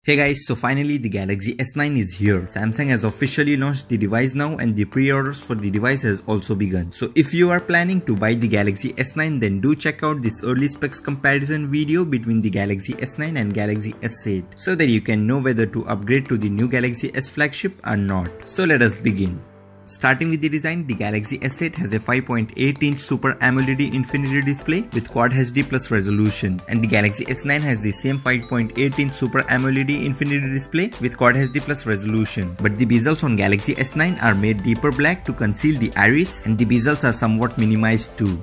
Hey guys, so finally the Galaxy S9 is here. Samsung has officially launched the device now and the pre-orders for the device has also begun. So if you are planning to buy the Galaxy S9, then do check out this early specs comparison video between the Galaxy S9 and Galaxy S8 so that you can know whether to upgrade to the new Galaxy S flagship or not. So let us begin. Starting with the design, the Galaxy S8 has a 5.8-inch Super AMOLED Infinity display with Quad HD Plus resolution, and the Galaxy S9 has the same 5.8-inch Super AMOLED Infinity display with Quad HD Plus resolution. But the bezels on Galaxy S9 are made deeper black to conceal the iris, and the bezels are somewhat minimized too.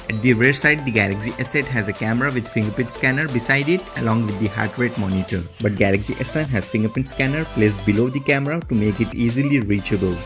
At the rear side, the Galaxy S8 has a camera with fingerprint scanner beside it along with the heart rate monitor. But Galaxy S9 has fingerprint scanner placed below the camera to make it easily reachable.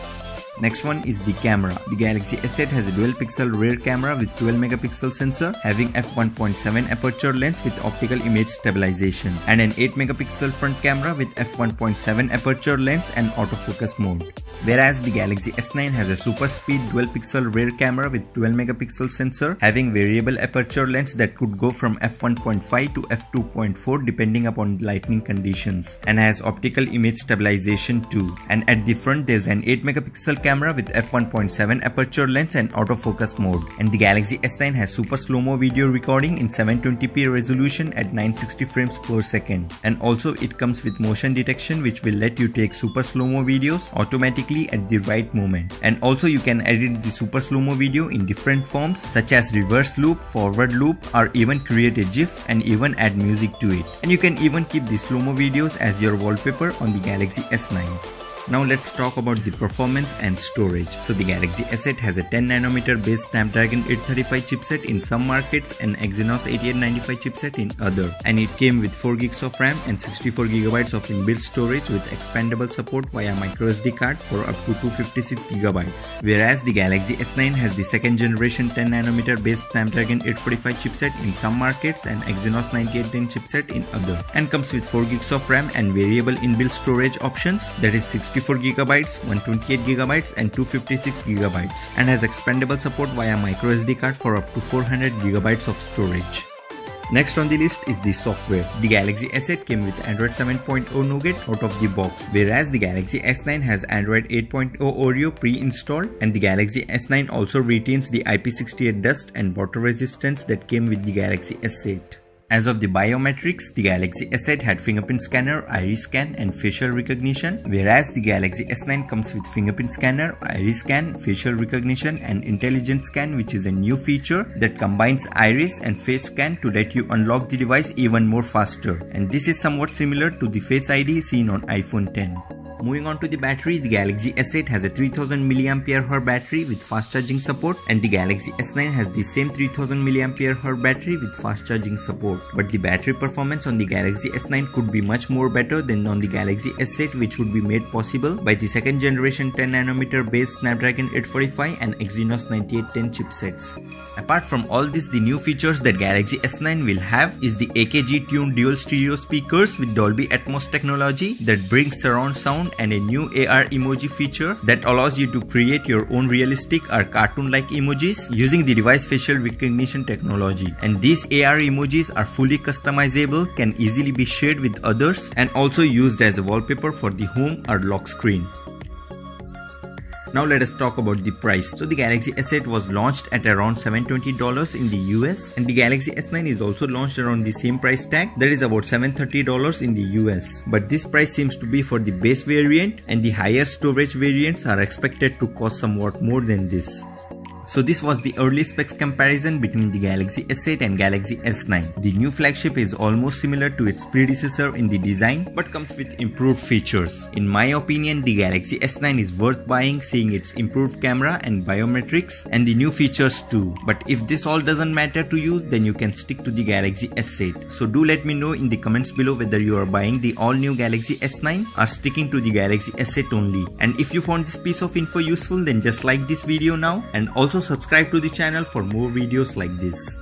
Next one is the camera. The Galaxy S8 has a dual pixel rear camera with 12 megapixel sensor having f1.7 aperture lens with optical image stabilization, and an 8 megapixel front camera with f1.7 aperture lens and autofocus mode. Whereas the Galaxy S9 has a super speed dual pixel rear camera with 12 megapixel sensor having variable aperture lens that could go from f1.5 to f2.4 depending upon lighting conditions, and has optical image stabilization too. And at the front there's an 8 megapixel camera with f1.7 aperture lens and autofocus mode. And the Galaxy S9 has super slow-mo video recording in 720p resolution at 960 frames per second. And also it comes with motion detection which will let you take super slow-mo videos automatically at the right moment. And also you can edit the super slow-mo video in different forms such as reverse loop, forward loop, or even create a GIF and even add music to it. And you can even keep the slow-mo videos as your wallpaper on the Galaxy S9. Now let's talk about the performance and storage. So the Galaxy S8 has a 10nm based Snapdragon 835 chipset in some markets and Exynos 8895 chipset in other. And it came with 4GB of RAM and 64GB of inbuilt storage with expandable support via microSD card for up to 256GB. Whereas the Galaxy S9 has the second generation 10nm based Snapdragon 845 chipset in some markets and Exynos 9810 chipset in other. And comes with 4GB of RAM and variable inbuilt storage options, that is 64GB, 128GB and 256GB, and has expandable support via microSD card for up to 400GB of storage. Next on the list is the software. The Galaxy S8 came with Android 7.0 Nougat out of the box, whereas the Galaxy S9 has Android 8.0 Oreo pre-installed, and the Galaxy S9 also retains the IP68 dust and water resistance that came with the Galaxy S8. As of the biometrics, the Galaxy S8 had fingerprint scanner, iris scan and facial recognition, whereas the Galaxy S9 comes with fingerprint scanner, iris scan, facial recognition and intelligent scan, which is a new feature that combines iris and face scan to let you unlock the device even more faster. And this is somewhat similar to the Face ID seen on iPhone 10. Moving on to the battery, the Galaxy S8 has a 3000 mAh battery with fast charging support, and the Galaxy S9 has the same 3000 mAh battery with fast charging support. But the battery performance on the Galaxy S9 could be much more better than on the Galaxy S8, which would be made possible by the second generation 10nm based Snapdragon 845 and Exynos 9810 chipsets. Apart from all this, the new features that Galaxy S9 will have is the AKG tuned dual stereo speakers with Dolby Atmos technology that brings surround sound, and a new AR emoji feature that allows you to create your own realistic or cartoon-like emojis using the device facial recognition technology. And these AR emojis are fully customizable, can easily be shared with others, and also used as a wallpaper for the home or lock screen. Now let us talk about the price. So the Galaxy S8 was launched at around $720 in the US, and the Galaxy S9 is also launched around the same price tag, that is about $730 in the US. But this price seems to be for the base variant, and the higher storage variants are expected to cost somewhat more than this. So this was the early specs comparison between the Galaxy S8 and Galaxy S9. The new flagship is almost similar to its predecessor in the design but comes with improved features. In my opinion, the Galaxy S9 is worth buying, seeing its improved camera and biometrics and the new features too. But if this all doesn't matter to you, then you can stick to the Galaxy S8. So do let me know in the comments below whether you are buying the all new Galaxy S9 or sticking to the Galaxy S8 only. And if you found this piece of info useful, then just like this video now and also subscribe to the channel for more videos like this.